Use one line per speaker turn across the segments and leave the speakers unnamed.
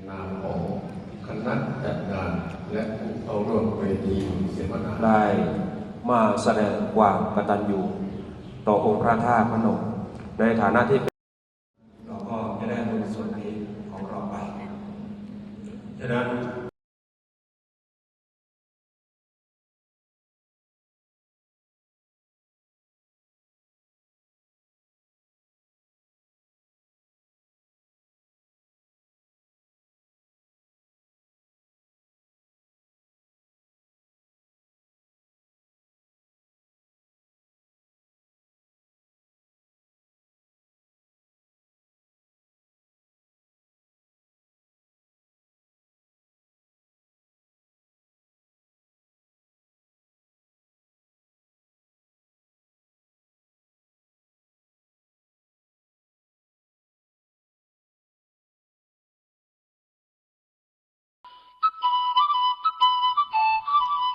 นามของคณะจัดงานและผู้เข้าร่วมเวทีเสวนา
ได้มาแสดงความกตัญญูต่อองค์พระธาตุพนมในฐานะที่เราก็จะได้บุญส่วนนี้ของเราไปฉะนั้น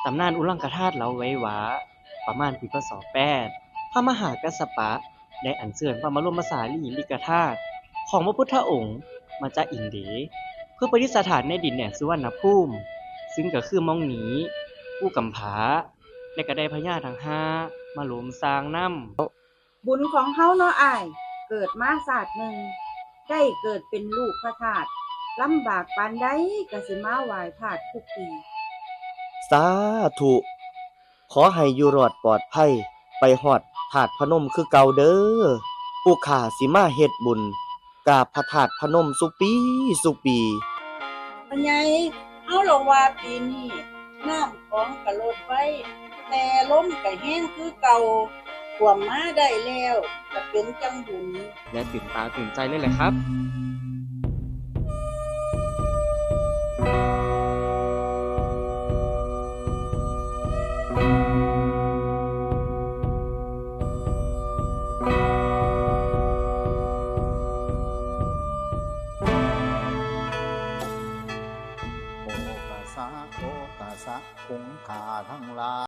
ตำนานอุลังคธาตุเล่าไว้ว่าประมาณปีพ.ศ. 8 พระมหากัสสปะได้อัญเชิญพระบรมสารีริกธาตุของพระพุทธองค์มาจากอินเดียเพื่อประดิษฐานในดินแดนสุวรรณภูมิซึ่งก็คือหม้องนี้ปู่กำผาและก็ได้พญาทั้งห้ามาโหลมสร้างนำ
บุญของเฮาเนาะอ้ายเกิดมาศาสตร์หนึ่งได้เกิดเป็นลูกพระธาตุลำบากปานใดก็สิมาไหว้ธาตุทุกปี
สาธุขอให้อยู่รอดปลอดภัยไปฮอดธาตุพนมคือเก่าเด้อผู้ข้าสิมาเฮ็ดบุญกราบพระธาตุพนมสุปีสุปี
ปัญญาเฮาลงว่าปีนี้น้ำของก็ลดไว้แต่ลมก็แห้งคือเก่าท่วมมาได้แล้วก็เป็นจังบุญ
และตื่นตาตื่นใจเลยแหละครับ
โอกาสะคงคาทั้งหลาย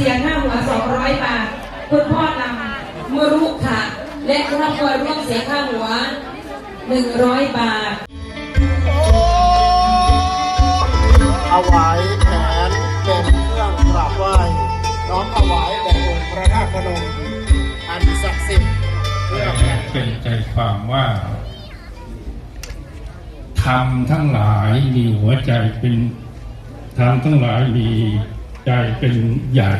เสียค่าหัว200 บาทคุณพ่อนำมรุค่ะและครอบครัวร่วมเสียค่าหัว100 บาท
ถวายแขนเป็นเครื่องกราบไหว้น้อมถวายแด่องค์พระธาตุพนมอันศักดิ์สิทธิ์เพื่อ
เป็นใจความว่าธรรมทั้งหลายมีหัวใจเป็นธรรมทั้งหลายมีใจเป็นใหญ่